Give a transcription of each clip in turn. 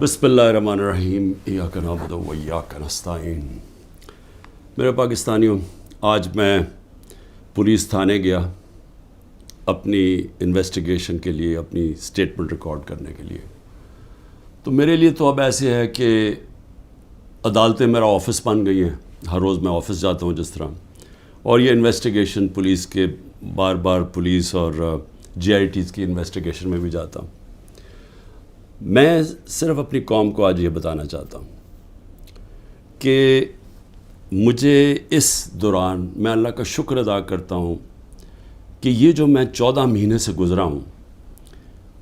بسم اللہ الرحمن الرحیم ایاک نعبد و ایاک نستعین۔ میرے پاکستانیوں، آج میں پولیس تھانے گیا اپنی انویسٹیگیشن کے لیے، اپنی سٹیٹمنٹ ریکارڈ کرنے کے لیے۔ تو میرے لیے تو اب ایسے ہے کہ عدالتیں میرا آفس بن گئی ہیں، ہر روز میں آفس جاتا ہوں جس طرح، اور یہ انویسٹیگیشن پولیس کے بار بار پولیس اور جی آئی ٹیز کی انویسٹیگیشن میں بھی جاتا ہوں۔ میں صرف اپنی قوم کو آج یہ بتانا چاہتا ہوں کہ مجھے اس دوران میں اللہ کا شکر ادا کرتا ہوں کہ یہ جو میں 14 مہینے سے گزرا ہوں،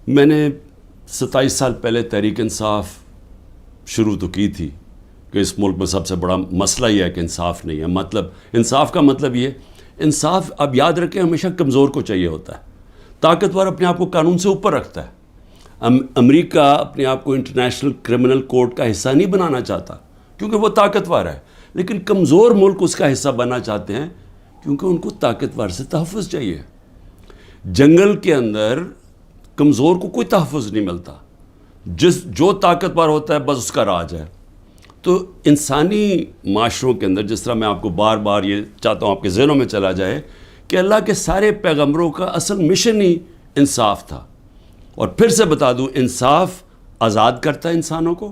میں نے 27 سال پہلے تحریک انصاف شروع تو کی تھی کہ اس ملک میں سب سے بڑا مسئلہ یہ ہے کہ انصاف نہیں ہے۔ مطلب انصاف کا مطلب یہ، انصاف اب یاد رکھیں ہمیشہ کمزور کو چاہیے ہوتا ہے، طاقتور اپنے آپ کو قانون سے اوپر رکھتا ہے۔ امریکہ اپنے آپ کو انٹرنیشنل کرمنل کورٹ کا حصہ نہیں بنانا چاہتا کیونکہ وہ طاقتور ہے، لیکن کمزور ملک اس کا حصہ بننا چاہتے ہیں کیونکہ ان کو طاقتور سے تحفظ چاہیے۔ جنگل کے اندر کمزور کو کوئی تحفظ نہیں ملتا، جو طاقتور ہوتا ہے بس اس کا راج ہے۔ تو انسانی معاشروں کے اندر، جس طرح میں آپ کو بار بار یہ چاہتا ہوں آپ کے ذہنوں میں چلا جائے کہ اللہ کے سارے پیغمبروں کا اصل مشن ہی انصاف تھا۔ اور پھر سے بتا دوں، انصاف آزاد کرتا ہے انسانوں کو،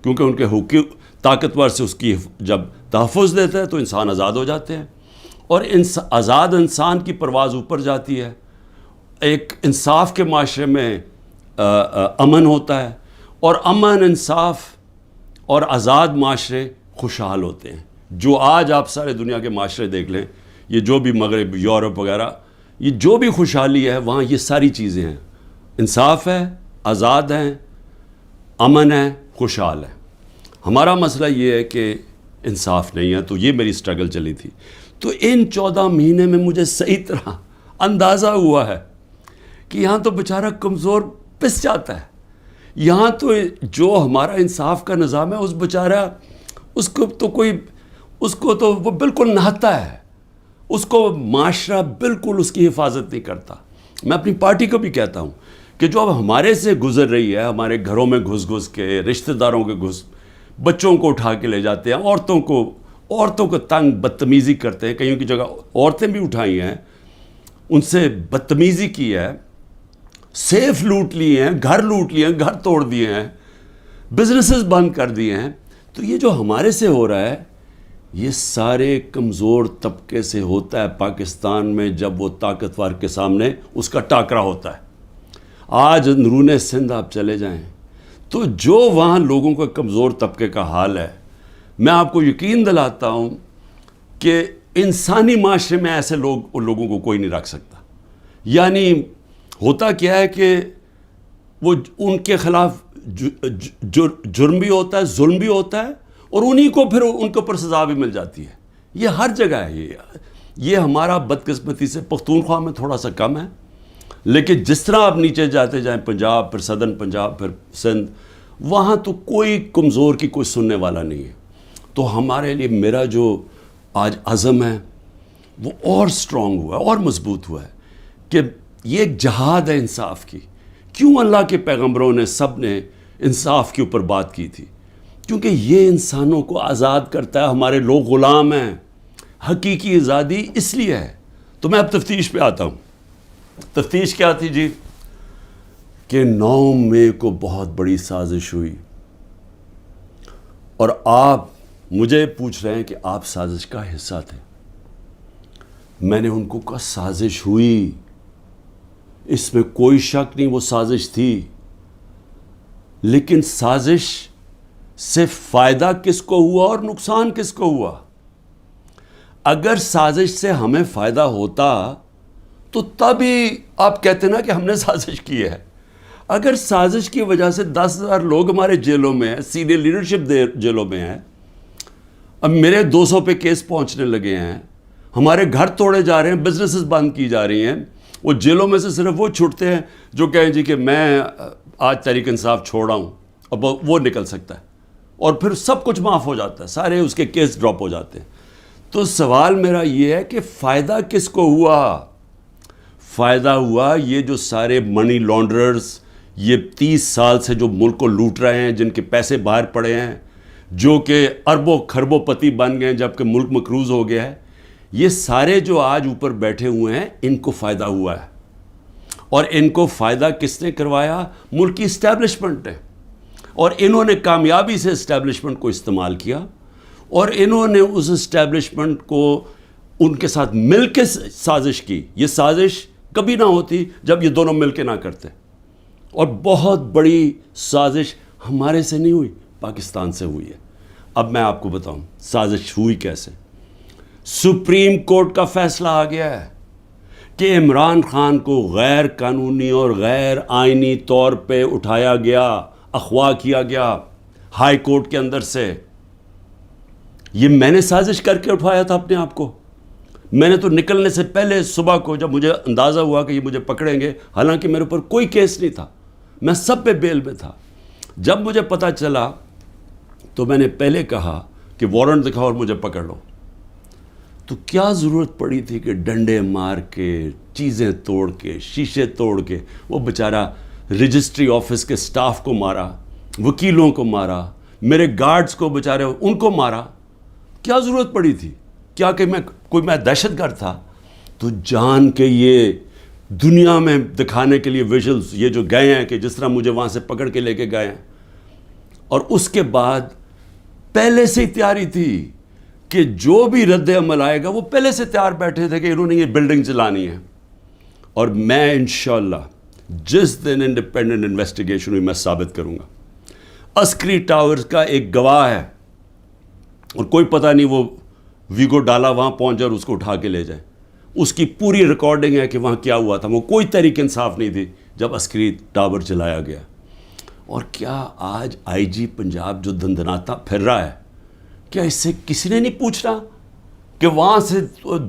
کیونکہ ان کے حقوق طاقتور سے اس کی جب تحفظ دیتا ہے تو انسان آزاد ہو جاتے ہیں، اور آزاد انسان کی پرواز اوپر جاتی ہے۔ ایک انصاف کے معاشرے میں امن ہوتا ہے، اور امن، انصاف اور آزاد معاشرے خوشحال ہوتے ہیں۔ جو آج آپ سارے دنیا کے معاشرے دیکھ لیں، یہ جو بھی مغرب، یورپ وغیرہ، یہ جو بھی خوشحالی ہے وہاں یہ ساری چیزیں ہیں، انصاف ہے، آزاد ہیں، امن ہے، خوشحال ہے۔ ہمارا مسئلہ یہ ہے کہ انصاف نہیں ہے، تو یہ میری سٹرگل چلی تھی۔ تو ان 14 مہینے میں مجھے صحیح طرح اندازہ ہوا ہے کہ یہاں تو بیچارہ کمزور پس جاتا ہے، یہاں تو جو ہمارا انصاف کا نظام ہے اس بیچارہ اس کو تو وہ بالکل نہتا ہے، اس کو معاشرہ بالکل اس کی حفاظت نہیں کرتا۔ میں اپنی پارٹی کو بھی کہتا ہوں کہ جو اب ہمارے سے گزر رہی ہے، ہمارے گھروں میں گھس کے، رشتہ داروں کے بچوں کو اٹھا کے لے جاتے ہیں، عورتوں کو تنگ بدتمیزی کرتے ہیں، کہیں کی جگہ عورتیں بھی اٹھائی ہیں، ان سے بدتمیزی کی ہے، سیف لوٹ لیے ہیں، گھر لوٹ لیے ہیں، گھر توڑ دیے ہیں، بزنسز بند کر دیے ہیں۔ تو یہ جو ہمارے سے ہو رہا ہے یہ سارے کمزور طبقے سے ہوتا ہے پاکستان میں، جب وہ طاقتور کے سامنے اس کا ٹاکرا ہوتا ہے۔ آج اندرون سندھ آپ چلے جائیں تو جو وہاں لوگوں کا کمزور طبقے کا حال ہے، میں آپ کو یقین دلاتا ہوں کہ انسانی معاشرے میں ایسے لوگوں کو کوئی نہیں رکھ سکتا۔ یعنی ہوتا کیا ہے کہ وہ ان کے خلاف جرم بھی ہوتا ہے، ظلم بھی ہوتا ہے، اور انہی کو پھر ان کے اوپر سزا بھی مل جاتی ہے۔ یہ ہر جگہ ہے، یہ ہمارا بدقسمتی سے پختونخوا میں تھوڑا سا کم ہے، لیکن جس طرح آپ نیچے جاتے جائیں، پنجاب، پھر صدرن پنجاب، پھر سندھ، وہاں تو کوئی کمزور کی کوئی سننے والا نہیں ہے۔ تو ہمارے لیے میرا جو آج عزم ہے وہ اور سٹرونگ ہوا ہے، اور مضبوط ہوا ہے کہ یہ ایک جہاد ہے انصاف کی۔ کیوں اللہ کے پیغمبروں نے سب نے انصاف کے اوپر بات کی تھی؟ کیونکہ یہ انسانوں کو آزاد کرتا ہے۔ ہمارے لوگ غلام ہیں، حقیقی آزادی اس لیے ہے۔ تو میں اب تفتیش پہ آتا ہوں۔ تفتیش کیا تھی جی؟ کہ 9 مئی کو بہت بڑی سازش ہوئی، اور آپ مجھے پوچھ رہے ہیں کہ آپ سازش کا حصہ تھے۔ میں نے ان کو کہا سازش ہوئی، اس میں کوئی شک نہیں، وہ سازش تھی، لیکن سازش سے فائدہ کس کو ہوا اور نقصان کس کو ہوا؟ اگر سازش سے ہمیں فائدہ ہوتا تو تبھی آپ کہتے نا کہ ہم نے سازش کی ہے۔ اگر سازش کی وجہ سے 10,000 لوگ ہمارے جیلوں میں ہیں، سینئر لیڈرشپ جیلوں میں ہیں، اب میرے 200 پہ کیس پہنچنے لگے ہیں، ہمارے گھر توڑے جا رہے ہیں، بزنسز بند کی جا رہی ہیں، وہ جیلوں میں سے صرف وہ چھوٹتے ہیں جو کہیں جی کہ میں آج تحریک انصاف چھوڑا ہوں، اب وہ نکل سکتا ہے، اور پھر سب کچھ معاف ہو جاتا ہے، سارے اس کے کیس ڈراپ ہو جاتے ہیں۔ تو سوال میرا یہ ہے کہ فائدہ کس کو ہوا؟ فائدہ ہوا یہ جو سارے منی لانڈررز، یہ 30 سال سے جو ملک کو لوٹ رہے ہیں، جن کے پیسے باہر پڑے ہیں، جو کہ اربوں کھربوں پتی بن گئے ہیں جبکہ ملک مقروض ہو گیا ہے، یہ سارے جو آج اوپر بیٹھے ہوئے ہیں ان کو فائدہ ہوا ہے. اور ان کو فائدہ کس نے کروایا؟ ملک کی اسٹیبلشمنٹ نے. اور انہوں نے کامیابی سے اسٹیبلشمنٹ کو استعمال کیا، اور انہوں نے اس اسٹیبلشمنٹ کو ان کے ساتھ مل کے سازش کی. یہ سازش کبھی نہ ہوتی جب یہ دونوں مل کے نہ کرتے. اور بہت بڑی سازش ہمارے سے نہیں ہوئی، پاکستان سے ہوئی ہے. اب میں آپ کو بتاؤں سازش ہوئی کیسے. سپریم کورٹ کا فیصلہ آ گیا ہے کہ عمران خان کو غیر قانونی اور غیر آئینی طور پہ اٹھایا گیا، اغوا کیا گیا ہائی کورٹ کے اندر سے. یہ میں نے سازش کر کے اٹھایا تھا اپنے آپ کو. میں نے تو نکلنے سے پہلے صبح کو جب مجھے اندازہ ہوا کہ یہ مجھے پکڑیں گے، حالانکہ میرے اوپر کوئی کیس نہیں تھا، میں سب پہ بیل میں تھا، جب مجھے پتہ چلا تو میں نے پہلے کہا کہ وارنٹ دکھاؤ اور مجھے پکڑ لو. تو کیا ضرورت پڑی تھی کہ ڈنڈے مار کے، چیزیں توڑ کے، شیشے توڑ کے، وہ بیچارہ رجسٹری آفس کے سٹاف کو مارا، وکیلوں کو مارا، میرے گارڈز کو بیچارے ان کو مارا. کیا ضرورت پڑی تھی؟ کیا کہ میں دہشت گرد تھا؟ تو جان کے یہ دنیا میں دکھانے کے لیے ویژلز یہ جو گئے ہیں کہ جس طرح مجھے وہاں سے پکڑ کے لے کے گئے ہیں. اور اس کے بعد پہلے سے ہی تیاری تھی کہ جو بھی رد عمل آئے گا وہ پہلے سے تیار بیٹھے تھے کہ انہوں نے یہ بلڈنگ چلانی ہے. اور میں انشاءاللہ جس دن انڈیپینڈنٹ انویسٹیگیشن ہوئی میں ثابت کروں گا. عسکری ٹاورز کا ایک گواہ ہے، اور کوئی پتہ نہیں وہ ویگو ڈالا وہاں پہنچ جائے اور اس کو اٹھا کے لے جائے. اس کی پوری ریکارڈنگ ہے کہ وہاں کیا ہوا تھا. وہ کوئی تحریک انصاف نہیں تھی جب عسکری ٹاور چلایا گیا. اور کیا آج آئی جی پنجاب جو دندناتا پھر رہا ہے، کیا اس سے کسی نے نہیں پوچھنا کہ وہاں سے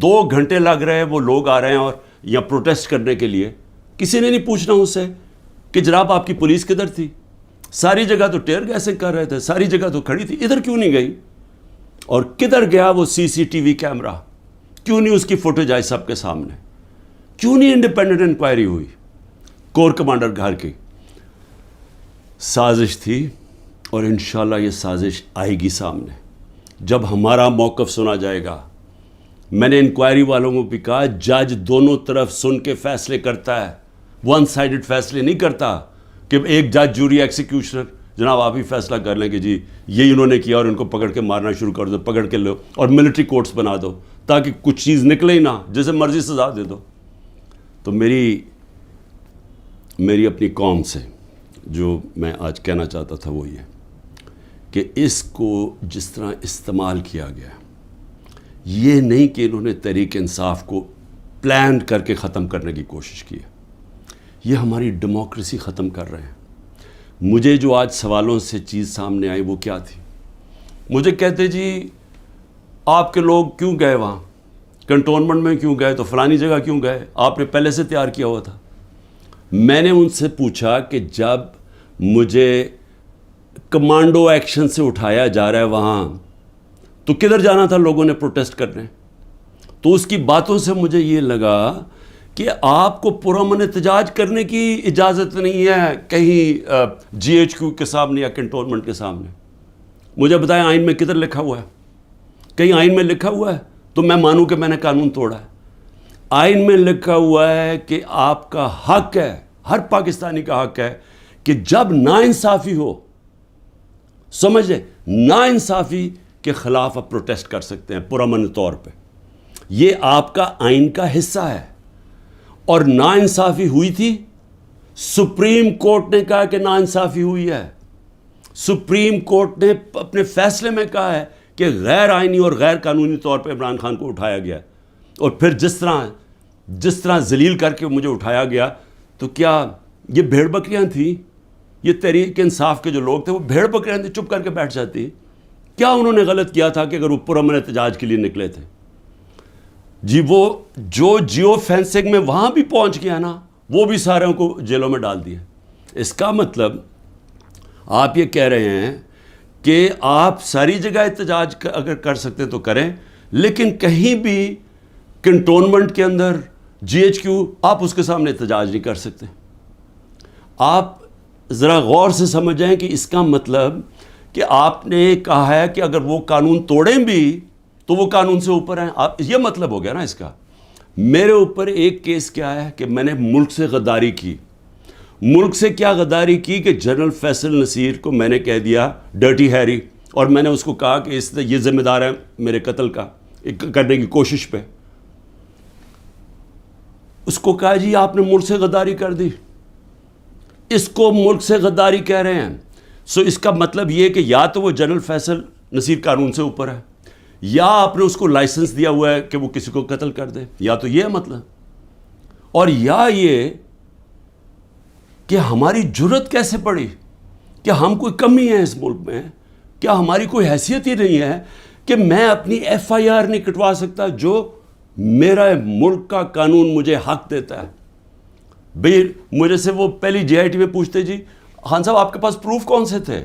2 گھنٹے لگ رہے ہیں وہ لوگ آ رہے ہیں اور یا پروٹیسٹ کرنے کے لیے؟ کسی نے نہیں پوچھنا اس سے کہ جناب آپ کی پولیس کدھر تھی؟ ساری جگہ تو ٹیئر گیسنگ کر رہے تھے، ساری جگہ تو کھڑی تھی، ادھر کیوں نہیں گئی؟ اور کدھر گیا وہ سی سی ٹی وی کیمرہ؟ کیوں نہیں اس کی فوٹیج آئی سب کے سامنے؟ کیوں نہیں انڈیپینڈنٹ انکوائری ہوئی؟ کور کمانڈر گھر کی سازش تھی، اور انشاءاللہ یہ سازش آئے گی سامنے جب ہمارا موقف سنا جائے گا. میں نے انکوائری والوں کو بھی کہا جج دونوں طرف سن کے فیصلے کرتا ہے، ون سائیڈڈ فیصلے نہیں کرتا کہ ایک جج جوری ایکسیکیوشنر جناب آپ ہی فیصلہ کر لیں کہ جی یہی انہوں نے کیا اور ان کو پکڑ کے مارنا شروع کر دو، پکڑ کے لو اور ملٹری کورٹس بنا دو تاکہ کچھ چیز نکلے ہی نہ، جیسے مرضی سزا دے دو. تو میری اپنی قوم سے جو میں آج کہنا چاہتا تھا وہ یہ کہ اس کو جس طرح استعمال کیا گیا، یہ نہیں کہ انہوں نے تحریک انصاف کو پلان کر کے ختم کرنے کی کوشش کی ہے، یہ ہماری ڈیموکریسی ختم کر رہے ہیں. مجھے جو آج سوالوں سے چیز سامنے آئی وہ کیا تھی؟ مجھے کہتے جی آپ کے لوگ کیوں گئے وہاں، کنٹونمنٹ میں کیوں گئے، تو فلانی جگہ کیوں گئے، آپ نے پہلے سے تیار کیا ہوا تھا. میں نے ان سے پوچھا کہ جب مجھے کمانڈو ایکشن سے اٹھایا جا رہا ہے وہاں تو کدھر جانا تھا لوگوں نے پروٹیسٹ کرنے؟ تو اس کی باتوں سے مجھے یہ لگا کہ آپ کو پرامن احتجاج کرنے کی اجازت نہیں ہے کہیں جی ایچ کیو کے سامنے یا کنٹونمنٹ کے سامنے. مجھے بتائیں آئین میں کدھر لکھا ہوا ہے؟ کہیں آئین میں لکھا ہوا ہے تو میں مانوں کہ میں نے قانون توڑا ہے. آئین میں لکھا ہوا ہے کہ آپ کا حق ہے، ہر پاکستانی کا حق ہے کہ جب ناانصافی ہو، سمجھ لیں ناانصافی کے خلاف آپ پروٹیسٹ کر سکتے ہیں پرامن طور پہ. یہ آپ کا آئین کا حصہ ہے. اور ناانصافی ہوئی تھی، سپریم کورٹ نے کہا کہ ناانصافی ہوئی ہے. سپریم کورٹ نے اپنے فیصلے میں کہا ہے کہ غیر آئینی اور غیر قانونی طور پہ عمران خان کو اٹھایا گیا. اور پھر جس طرح ذلیل کر کے مجھے اٹھایا گیا، تو کیا یہ بھیڑ بکریاں تھیں؟ یہ تحریک انصاف کے جو لوگ تھے وہ بھیڑ بکریاں تھیں، چپ کر کے بیٹھ جاتی؟ کیا انہوں نے غلط کیا تھا کہ اگر وہ پرامن احتجاج کے لیے نکلے تھے؟ جی وہ جو جیو فینسنگ میں وہاں بھی پہنچ گیا نا، وہ بھی ساروں کو جیلوں میں ڈال دیا. اس کا مطلب آپ یہ کہہ رہے ہیں کہ آپ ساری جگہ احتجاج اگر کر سکتے تو کریں، لیکن کہیں بھی کنٹونمنٹ کے اندر جی ایچ کیو آپ اس کے سامنے احتجاج نہیں کر سکتے. آپ ذرا غور سے سمجھیں کہ اس کا مطلب کہ آپ نے کہا ہے کہ اگر وہ قانون توڑیں بھی تو وہ قانون سے اوپر ہیں. یہ مطلب ہو گیا نا اس کا. میرے اوپر ایک کیس کیا ہے کہ میں نے ملک سے غداری کی. ملک سے کیا غداری کی کہ جنرل فیصل نصیر کو میں نے کہہ دیا ڈرٹی ہیری, اور میں نے اس کو کہا کہ یہ ذمہ دار ہے میرے قتل کا کرنے کی کوشش پہ. اس کو کہا جی آپ نے ملک سے غداری کر دی. اس کو ملک سے غداری کہہ رہے ہیں. سو اس کا مطلب یہ کہ یا تو وہ جنرل فیصل نصیر قانون سے اوپر ہے, یا آپ نے اس کو لائسنس دیا ہوا ہے کہ وہ کسی کو قتل کر دے, یا تو یہ ہے مطلب. اور یا یہ کہ ہماری جرت کیسے پڑی, کہ ہم کوئی کمی ہے اس ملک میں, کیا ہماری کوئی حیثیت ہی نہیں ہے کہ میں اپنی ایف آئی آر نہیں کٹوا سکتا جو میرا ملک کا قانون مجھے حق دیتا ہے. بھئی مجھے سے وہ پہلی جے آئی ٹی میں پوچھتے جی خان صاحب آپ کے پاس پروف کون سے تھے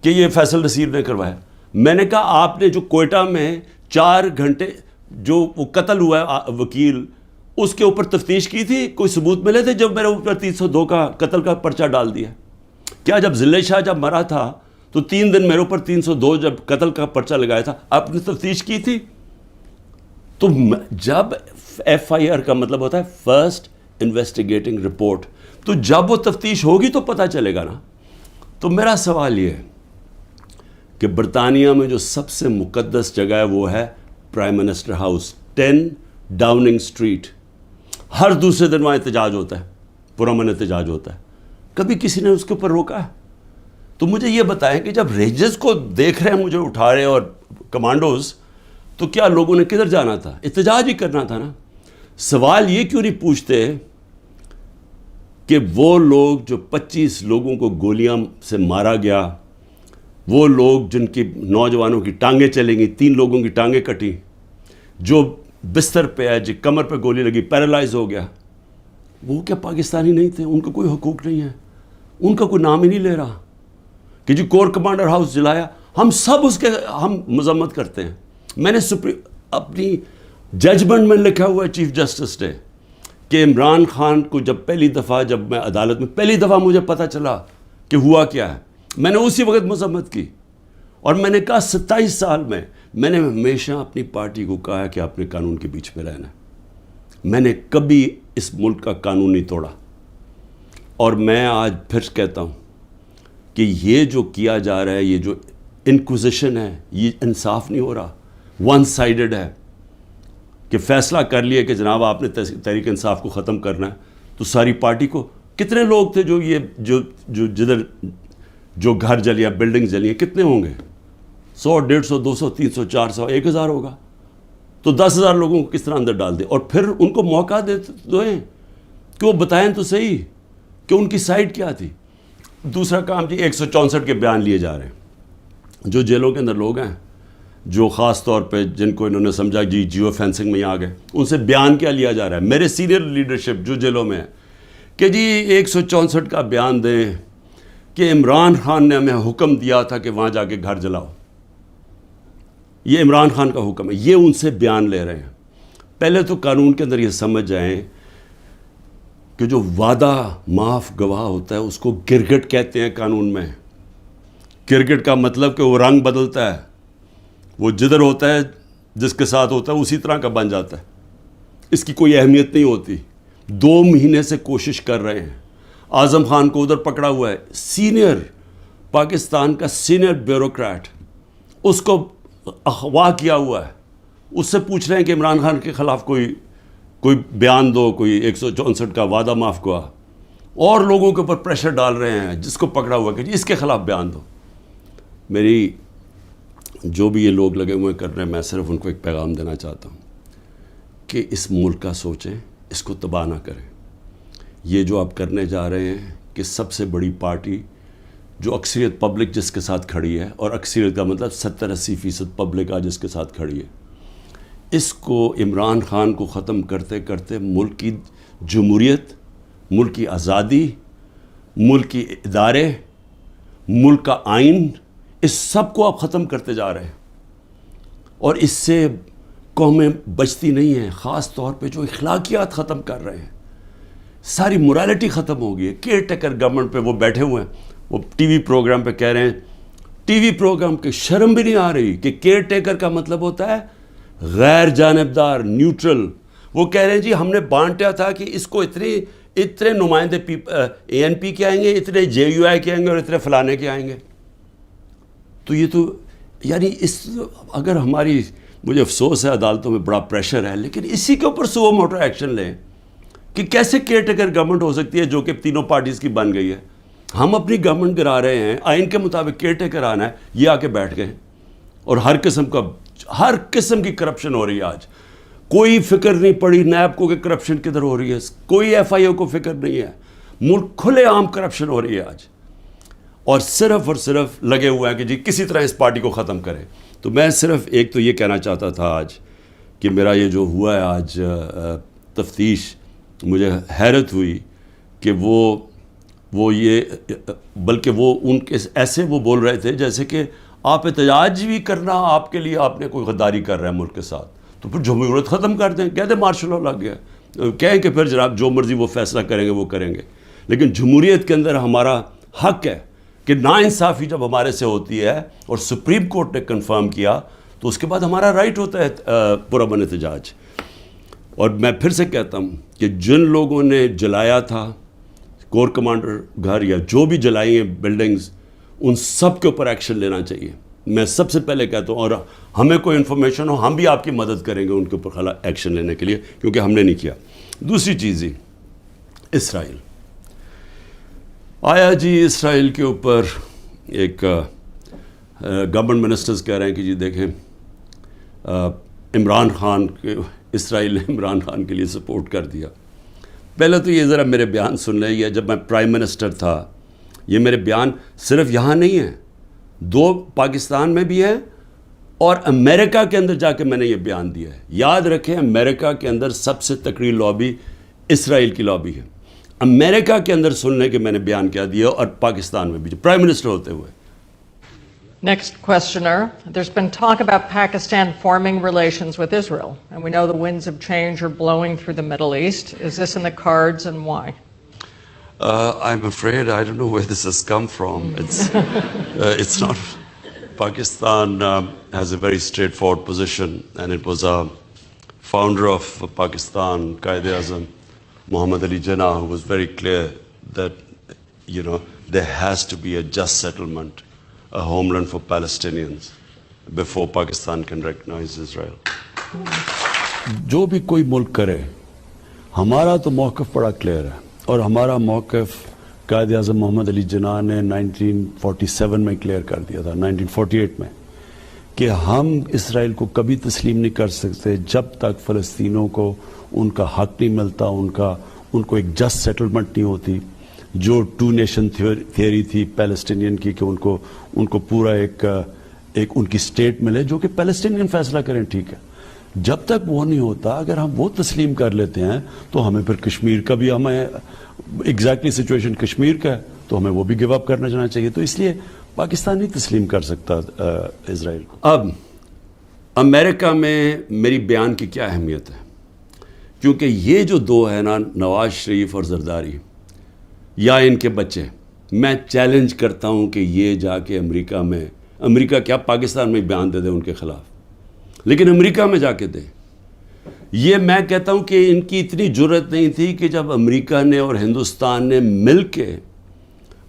کہ یہ فیصل نصیر نے کروایا. میں نے کہا آپ نے جو کوئٹہ میں 4 گھنٹے جو وہ قتل ہوا ہے وکیل, اس کے اوپر تفتیش کی تھی, کوئی ثبوت ملے تھے جب میرے اوپر 302 کا قتل کا پرچہ ڈال دیا؟ کیا جب ذلِ شاہ جب مرا تھا تو 3 دن میرے اوپر 302 جب قتل کا پرچہ لگایا تھا, آپ نے تفتیش کی تھی؟ تو جب ایف آئی آر کا مطلب ہوتا ہے فرسٹ انویسٹیگیٹنگ رپورٹ, تو جب وہ تفتیش ہوگی تو پتہ چلے گا نا. تو میرا سوال یہ ہے کہ برطانیہ میں جو سب سے مقدس جگہ ہے وہ ہے prime minister house, 10 Downing Street. ہر دوسرے دن وہاں احتجاج ہوتا ہے, پرامن احتجاج ہوتا ہے. کبھی کسی نے اس کے اوپر روکا ہے؟ تو مجھے یہ بتائیں کہ جب رینجرز کو دیکھ رہے ہیں مجھے اٹھا رہے اور کمانڈوز, تو کیا لوگوں نے کدھر جانا تھا؟ احتجاج ہی کرنا تھا نا. سوال یہ کیوں نہیں پوچھتے کہ وہ لوگ جو 25 لوگوں کو گولیاں سے مارا گیا, وہ لوگ جن کی نوجوانوں کی ٹانگیں چلیں گی, 3 لوگوں کی ٹانگیں کٹی, جو بستر پہ ہے, جو کمر پہ گولی لگی پیرالائز ہو گیا, وہ کیا پاکستانی نہیں تھے؟ ان کا کوئی حقوق نہیں ہے, ان کا کوئی نام ہی نہیں لے رہا کہ جی کور کمانڈر ہاؤس جلایا. ہم سب اس کے ہم مذمت کرتے ہیں. میں نے اپنی ججمنٹ میں لکھا ہوا ہے چیف جسٹس نے کہ عمران خان کو جب پہلی دفعہ جب میں عدالت میں پہلی دفعہ مجھے پتہ چلا کہ ہوا کیا ہے, میں نے اسی وقت مذمت کی. اور میں نے کہا 27 سال میں نے ہمیشہ اپنی پارٹی کو کہا ہے کہ آپ نے قانون کے بیچ میں رہنا ہے. میں نے کبھی اس ملک کا قانون نہیں توڑا. اور میں آج پھر کہتا ہوں کہ یہ جو کیا جا رہا ہے, یہ جو انکوزیشن ہے, یہ انصاف نہیں ہو رہا, ون سائیڈڈ ہے. کہ فیصلہ کر لیا کہ جناب آپ نے تحریک انصاف کو ختم کرنا ہے, تو ساری پارٹی کو کتنے لوگ تھے جو یہ جو جدھر جو گھر جلیا, بلڈنگ جلی ہیں, کتنے ہوں گے؟ 100 150 200 300 400 1000 ہوگا. تو 10,000 لوگوں کو کس طرح اندر ڈال دے, اور پھر ان کو موقع دیں کہ وہ بتائیں تو صحیح کہ ان کی سائڈ کیا تھی. دوسرا کام جی 164 کے بیان لیے جا رہے ہیں. جو جیلوں کے اندر لوگ ہیں جو خاص طور پہ جن کو انہوں نے سمجھا جی جیو فینسنگ میں آ گئے, ان سے بیان کیا لیا جا رہا ہے؟ میرے سینئر لیڈرشپ جو جیلوں میں ہے کہ جی 164 کا بیان دیں کہ عمران خان نے ہمیں حکم دیا تھا کہ وہاں جا کے گھر جلاؤ. یہ عمران خان کا حکم ہے, یہ ان سے بیان لے رہے ہیں. پہلے تو قانون کے اندر یہ سمجھ جائیں کہ جو وعدہ معاف گواہ ہوتا ہے اس کو گرگٹ کہتے ہیں قانون میں. گرگٹ کا مطلب کہ وہ رنگ بدلتا ہے, وہ جدھر ہوتا ہے جس کے ساتھ ہوتا ہے اسی طرح کا بن جاتا ہے, اس کی کوئی اہمیت نہیں ہوتی. 2 مہینے سے کوشش کر رہے ہیں. اعظم خان کو ادھر پکڑا ہوا ہے, سینئر پاکستان کا سینئر بیوروکریٹ, اس کو اغوا کیا ہوا ہے. اس سے پوچھ رہے ہیں کہ عمران خان کے خلاف کوئی بیان دو, کوئی 164 کا وعدہ معاف گواہ, اور لوگوں کے اوپر پریشر ڈال رہے ہیں جس کو پکڑا ہوا کہ جی اس کے خلاف بیان دو. میری جو بھی یہ لوگ لگے ہوئے کر رہے ہیں, میں صرف ان کو ایک پیغام دینا چاہتا ہوں کہ اس ملک کا سوچیں, اس کو تباہ نہ کریں. یہ جو آپ کرنے جا رہے ہیں کہ سب سے بڑی پارٹی جو اکثریت پبلک جس کے ساتھ کھڑی ہے, اور اکثریت کا مطلب 70-80% پبلک آج جس کے ساتھ کھڑی ہے, اس کو عمران خان کو ختم کرتے کرتے ملک کی جمہوریت, ملک کی آزادی, ملک کی ادارے, ملک کا آئین, اس سب کو آپ ختم کرتے جا رہے ہیں. اور اس سے قومیں بچتی نہیں ہیں, خاص طور پہ جو اخلاقیات ختم کر رہے ہیں. ساری morality ختم ہو گئی ہے. کیئر ٹیکر گورنمنٹ پہ وہ بیٹھے ہوئے ہیں, وہ ٹی وی پروگرام پہ کہہ رہے ہیں, ٹی وی پروگرام کی شرم بھی نہیں آ رہی کہ کیئر ٹیکر کا مطلب ہوتا ہے غیر جانبدار, نیوٹرل. وہ کہہ رہے ہیں جی ہم نے بانٹا تھا کہ اس کو اتنے نمائندے اے این پی کے آئیں گے, اتنے جے یو آئی کے آئیں گے اور اتنے فلانے کے آئیں گے. تو یہ تو یعنی اگر ہماری, مجھے افسوس ہے عدالتوں میں بڑا پریشر ہے, لیکن اسی کے اوپر سو موٹر ایکشن لیں کہ کیسے کیئر ٹیکر گورنمنٹ ہو سکتی ہے جو کہ تینوں پارٹیز کی بن گئی ہے. ہم اپنی گورنمنٹ گرا رہے ہیں, آئین کے مطابق کیئر ٹیکر آنا ہے, یہ آ کے بیٹھ گئے اور ہر قسم کی کرپشن ہو رہی ہے. آج کوئی فکر نہیں پڑی نیب کو کہ کرپشن کدھر ہو رہی ہے, کوئی ایف آئی او کو فکر نہیں ہے. ملک کھلے عام کرپشن ہو رہی ہے آج, اور صرف لگے ہوئے ہیں کہ جی کسی طرح اس پارٹی کو ختم کریں. تو میں صرف ایک تو یہ کہنا چاہتا تھا آج کہ میرا یہ جو ہوا ہے آج تفتیش, مجھے حیرت ہوئی کہ وہ یہ, بلکہ وہ ان کے ایسے وہ بول رہے تھے جیسے کہ آپ احتجاج بھی کرنا آپ کے لیے آپ نے کوئی غداری کر رہا ہے ملک کے ساتھ, تو پھر جمہوریت ختم کر دیں, کہہ دیں مارشل لا لگ گیا, کہیں کہ پھر جناب جو مرضی وہ فیصلہ کریں گے وہ کریں گے. لیکن جمہوریت کے اندر ہمارا حق ہے کہ ناانصافی جب ہمارے سے ہوتی ہے اور سپریم کورٹ نے کنفرم کیا تو اس کے بعد ہمارا رائٹ ہوتا ہے پرامن احتجاج. اور میں پھر سے کہتا ہوں کہ جن لوگوں نے جلایا تھا کور کمانڈر گھر یا جو بھی جلائی ہیں بلڈنگز, ان سب کے اوپر ایکشن لینا چاہیے. میں سب سے پہلے کہتا ہوں, اور ہمیں کوئی انفارمیشن ہو ہم بھی آپ کی مدد کریں گے ان کے اوپر ایکشن لینے کے لیے, کیونکہ ہم نے نہیں کیا. دوسری چیز ہی اسرائیل آیا جی, اسرائیل کے اوپر ایک گورنمنٹ منسٹرز کہہ رہے ہیں کہ جی دیکھیں عمران خان کے, اسرائیل نے عمران خان کے لیے سپورٹ کر دیا. پہلے تو یہ ذرا میرے بیان سن لیں, یہ جب میں پرائم منسٹر تھا, یہ میرے بیان صرف یہاں نہیں ہیں, 2 پاکستان میں بھی ہیں اور امریکہ کے اندر جا کے میں نے یہ بیان دیا ہے. یاد رکھیں امریکہ کے اندر سب سے تکڑی لابی اسرائیل کی لابی ہے. امریکہ کے اندر سننے کے میں نے بیان کیا دیا, اور پاکستان میں بھی پرائم منسٹر ہوتے ہوئے. Next questioner. There's been talk about Pakistan forming relations with Israel, and we know the winds of change are blowing through the Middle East. Is this in the cards, and why? I'm afraid I don't know where this has come from. It's not. Pakistan has a very straightforward position, and it was a founder of Pakistan, Quaid-e-Azam, Muhammad Ali Jinnah, who was very clear that, there has to be a just settlement, a homeland for Palestinians before Pakistan can recognize Israel. جو بھی کوئی ملک کرے, ہمارا تو موقف بڑا clear ہے, اور ہمارا موقف قائد اعظم محمد علی جناح نے 1947 میں کلیئر کر دیا تھا, 1948 میں, کہ ہم اسرائیل کو کبھی تسلیم نہیں کر سکتے جب تک فلسطینوں کو ان کا حق نہیں ملتا, ان کو ایک جسٹ سیٹلمنٹ نہیں ہوتی. جو 2 نیشن تھیوری تھی پیلسٹینین کی کہ ان کو پورا ایک ان کی اسٹیٹ ملے جو کہ پیلسٹینین فیصلہ کریں, ٹھیک ہے. جب تک وہ نہیں ہوتا, اگر ہم وہ تسلیم کر لیتے ہیں تو ہمیں پھر کشمیر کا بھی, ہمیں ایگزیکٹلی سچویشن کشمیر کا ہے تو ہمیں وہ بھی گیو اپ کرنا چاہنا چاہیے. تو اس لیے پاکستان نہیں تسلیم کر سکتا اسرائیل کو. اب امریکہ میں میری بیان کی کیا اہمیت ہے, کیونکہ یہ جو 2 ہیں نا, نواز شریف اور زرداری یا ان کے بچے, میں چیلنج کرتا ہوں کہ یہ جا کے امریکہ کیا پاکستان میں بیان دے دیں ان کے خلاف, لیکن امریکہ میں جا کے دیں. یہ میں کہتا ہوں کہ ان کی اتنی جرت نہیں تھی کہ جب امریکہ نے اور ہندوستان نے مل کے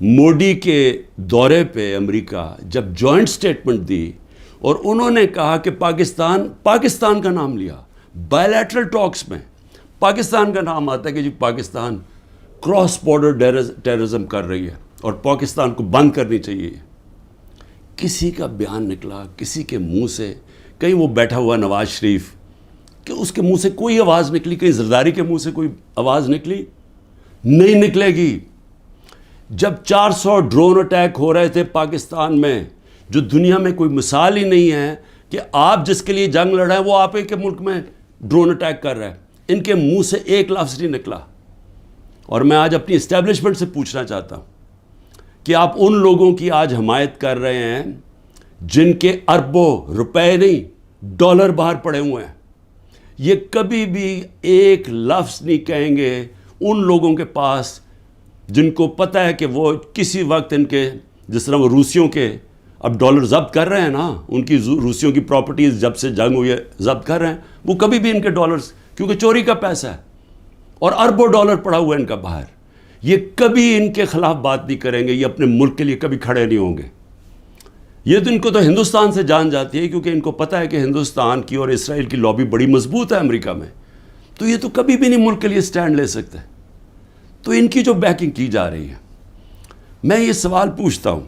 موڈی کے دورے پہ امریکہ جب جوائنٹ سٹیٹمنٹ دی اور انہوں نے کہا کہ پاکستان کا نام لیا, بائیلیٹرل ٹاکس میں پاکستان کا نام آتا ہے کہ جی پاکستان کراس بارڈر ٹیررزم کر رہی ہے اور پاکستان کو بند کرنی چاہیے. کسی کا بیان نکلا کسی کے منہ سے, کہیں وہ بیٹھا ہوا نواز شریف کہ اس کے منہ سے کوئی آواز نکلی, کہیں زرداری کے منہ سے کوئی آواز نکلی؟ نہیں نکلے گی. جب 400 ڈرون اٹیک ہو رہے تھے پاکستان میں, جو دنیا میں کوئی مثال ہی نہیں ہے کہ آپ جس کے لیے جنگ لڑ رہے ہیں وہ آپ کے ملک میں ڈرون اٹیک کر رہے ہیں, ان کے منہ سے ایک لفظ نہیں نکلا. اور میں آج اپنی اسٹیبلشمنٹ سے پوچھنا چاہتا ہوں کہ آپ ان لوگوں کی آج حمایت کر رہے ہیں جن کے اربوں روپے نہیں ڈالر باہر پڑے ہوئے ہیں. یہ کبھی بھی ایک لفظ نہیں کہیں گے ان لوگوں کے پاس جن کو پتہ ہے کہ وہ کسی وقت ان کے، جس طرح وہ روسیوں کے اب ڈالر ضبط کر رہے ہیں نا، ان کی روسیوں کی پراپرٹیز جب سے جنگ ہوئی ہے ضبط کر رہے ہیں، وہ کبھی بھی ان کے ڈالرز، کیونکہ چوری کا پیسہ ہے اور اربوں ڈالر پڑا ہوا ہے ان کا باہر، یہ کبھی ان کے خلاف بات نہیں کریں گے، یہ اپنے ملک کے لیے کبھی کھڑے نہیں ہوں گے. یہ تو ان کو تو ہندوستان سے جان جاتی ہے، کیونکہ ان کو پتہ ہے کہ ہندوستان کی اور اسرائیل کی لابی بڑی مضبوط ہے امریکہ میں، تو یہ تو کبھی بھی نہیں ملک کے لیے سٹینڈ لے سکتے. تو ان کی جو بیکنگ کی جا رہی ہے، میں یہ سوال پوچھتا ہوں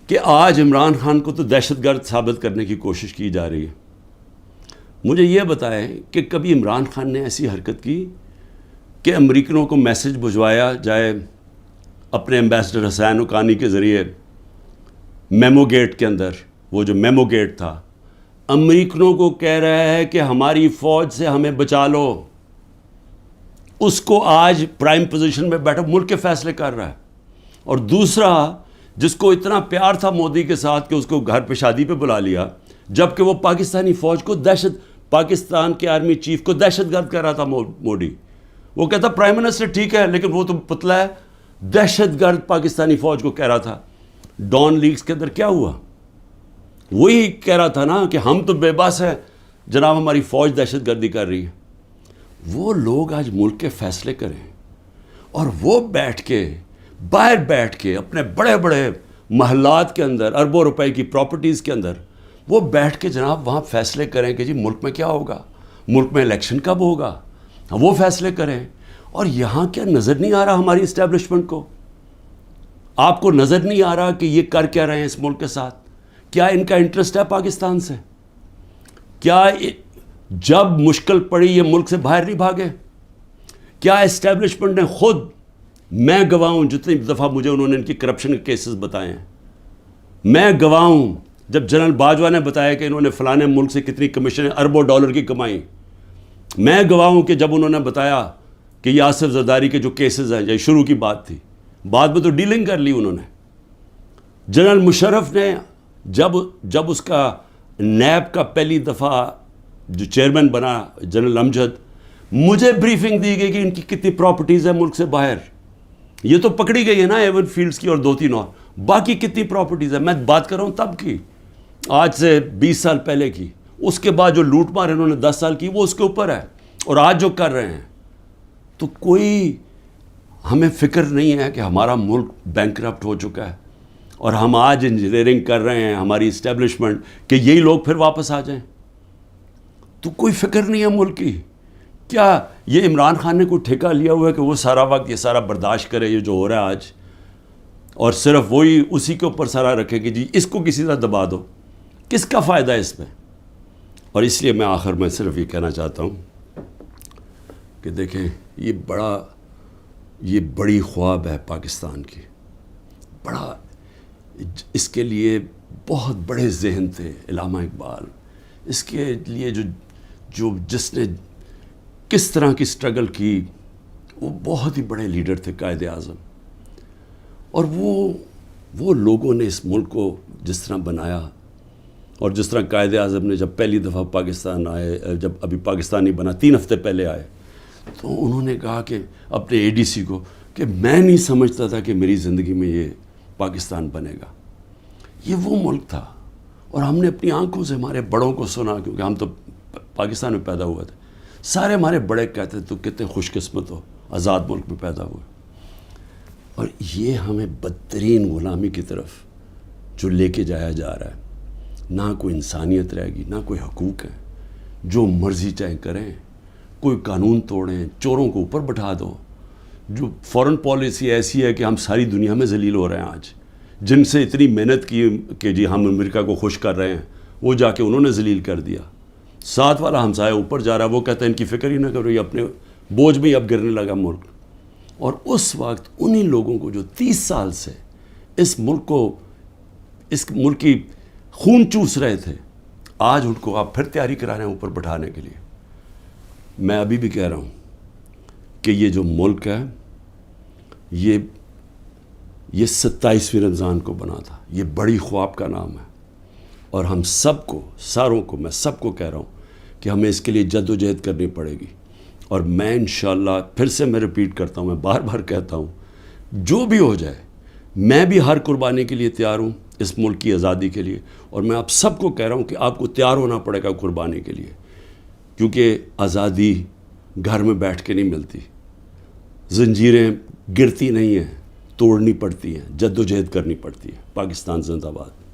کہ آج عمران خان کو تو دہشت گرد ثابت کرنے کی کوشش کی جا رہی ہے. مجھے یہ بتائیں کہ کبھی عمران خان نے ایسی حرکت کی کہ امریکنوں کو میسج بھجوایا جائے اپنے ایمبیسڈر حسین حقانی کے ذریعے میمو گیٹ کے اندر، وہ جو میمو گیٹ تھا، امریکنوں کو کہہ رہا ہے کہ ہماری فوج سے ہمیں بچا لو، اس کو آج پرائم پوزیشن میں بیٹھا ملک کے فیصلے کر رہا ہے. اور دوسرا، جس کو اتنا پیار تھا مودی کے ساتھ کہ اس کو گھر پہ شادی پہ بلا لیا، جبکہ وہ پاکستانی فوج کو پاکستان کے آرمی چیف کو دہشت گرد کر رہا تھا مودی. وہ کہتا پرائم منسٹر ٹھیک ہے لیکن وہ تو پتلا ہے، دہشت گرد پاکستانی فوج کو کہہ رہا تھا. ڈان لیکس کے اندر کیا ہوا؟ وہی کہہ رہا تھا نا کہ ہم تو بے بس ہیں جناب، ہماری فوج دہشت گردی کر رہی ہے. وہ لوگ آج ملک کے فیصلے کریں اور وہ بیٹھ کے باہر بیٹھ کے اپنے بڑے بڑے محلات کے اندر، اربوں روپے کی پراپرٹیز کے اندر وہ بیٹھ کے جناب وہاں فیصلے کریں کہ جی ملک میں کیا ہوگا، ملک میں الیکشن کب ہوگا، وہ فیصلے کریں. اور یہاں کیا نظر نہیں آ رہا ہماری اسٹیبلشمنٹ کو؟ آپ کو نظر نہیں آ رہا کہ یہ کر کیا رہے ہیں اس ملک کے ساتھ؟ کیا ان کا انٹرسٹ ہے پاکستان سے؟ کیا جب مشکل پڑی یہ ملک سے باہر نہیں بھاگے؟ کیا اسٹیبلشمنٹ نے خود، میں گواہ ہوں جتنی دفعہ مجھے انہوں نے ان کی کرپشن کے کیسز بتائے ہیں، میں گواہ ہوں جب جنرل باجوہ نے بتایا کہ انہوں نے فلانے ملک سے کتنی کمیشن اربوں ڈالر کی کمائی، میں گواہ ہوں کہ جب انہوں نے بتایا کہ یہ آصف زرداری کے جو کیسز ہیں، یہ شروع کی بات تھی، بعد میں تو ڈیلنگ کر لی انہوں نے. جنرل مشرف نے جب اس کا نیب کا پہلی دفعہ جو چیئرمین بنا جنرل امجد، مجھے بریفنگ دی گئی کہ ان کی کتنی پراپرٹیز ہیں ملک سے باہر. یہ تو پکڑی گئی ہے نا ایون فیلڈز کی اور 2-3 اور، باقی کتنی پراپرٹیز ہیں؟ میں بات کر رہا ہوں تب کی، آج سے 20 سال پہلے کی. اس کے بعد جو لوٹ مار انہوں نے 10 سال کی وہ اس کے اوپر ہے، اور آج جو کر رہے ہیں. تو کوئی ہمیں فکر نہیں ہے کہ ہمارا ملک بینکرپٹ ہو چکا ہے اور ہم آج انجینئرنگ کر رہے ہیں ہماری اسٹیبلشمنٹ کہ یہی لوگ پھر واپس آ جائیں؟ تو کوئی فکر نہیں ہے ملک کی. کیا یہ عمران خان نے کوئی ٹھیکہ لیا ہوا ہے کہ وہ سارا وقت یہ سارا برداشت کرے یہ جو ہو رہا ہے آج، اور صرف وہی اسی کے اوپر سارا رکھے کہ جی اس کو کسی طرح دبا دو؟ کس کا فائدہ ہے اس میں؟ اور اس لیے میں آخر میں صرف یہ کہنا چاہتا ہوں کہ دیکھیں یہ بڑی خواب ہے پاکستان کی، بڑا، اس کے لیے بہت بڑے ذہن تھے علامہ اقبال، اس کے لیے جس نے کس طرح کی سٹرگل کی، وہ بہت ہی بڑے لیڈر تھے، قائد اعظم. اور وہ لوگوں نے اس ملک کو جس طرح بنایا، اور جس طرح قائد اعظم نے جب پہلی دفعہ پاکستان آئے، جب ابھی پاکستانی بنا 3 ہفتے پہلے آئے، تو انہوں نے کہا کہ اپنے اے ڈی سی کو کہ میں نہیں سمجھتا تھا کہ میری زندگی میں یہ پاکستان بنے گا. یہ وہ ملک تھا، اور ہم نے اپنی آنکھوں سے ہمارے بڑوں کو سنا، کیونکہ ہم تو پاکستان میں پیدا ہوئے تھے. سارے ہمارے بڑے کہتے تو کتنے خوش قسمت ہو، آزاد ملک میں پیدا ہوئے. اور یہ ہمیں بدترین غلامی کی طرف جو لے کے جایا جا رہا ہے، نہ کوئی انسانیت رہے گی، نہ کوئی حقوق ہے، جو مرضی چاہے کریں، کوئی قانون توڑیں، چوروں کو اوپر بٹھا دو. جو فورن پالیسی ایسی ہے کہ ہم ساری دنیا میں ذلیل ہو رہے ہیں آج، جن سے اتنی محنت کی کہ جی ہم امریکہ کو خوش کر رہے ہیں، وہ جا کے انہوں نے ذلیل کر دیا. ساتھ والا ہمسایہ اوپر جا رہا ہے، وہ کہتا ہے ان کی فکر ہی نہ کرو، یہ اپنے بوجھ میں ہی اب گرنے لگا ملک. اور اس وقت انہی لوگوں کو جو 30 سال سے اس ملک کی خون چوس رہے تھے، آج ان کو آپ پھر تیاری کرا رہے ہیں اوپر بٹھانے کے لیے. میں ابھی بھی کہہ رہا ہوں کہ یہ جو ملک ہے، یہ 27ویں رمضان کو بنا تھا. یہ بڑی خواب کا نام ہے، اور ہم سب کو، ساروں کو، میں سب کو کہہ رہا ہوں کہ ہمیں اس کے لیے جد و جہد کرنی پڑے گی. اور میں انشاءاللہ پھر سے میں ریپیٹ کرتا ہوں، میں بار بار کہتا ہوں، جو بھی ہو جائے میں بھی ہر قربانی کے لیے تیار ہوں اس ملک کی آزادی کے لیے، اور میں آپ سب کو کہہ رہا ہوں کہ آپ کو تیار ہونا پڑے گا قربانی کے لیے، کیونکہ آزادی گھر میں بیٹھ کے نہیں ملتی، زنجیریں گرتی نہیں ہیں، توڑنی پڑتی ہیں، جد و جہد کرنی پڑتی ہے۔ پاکستان زندہ باد۔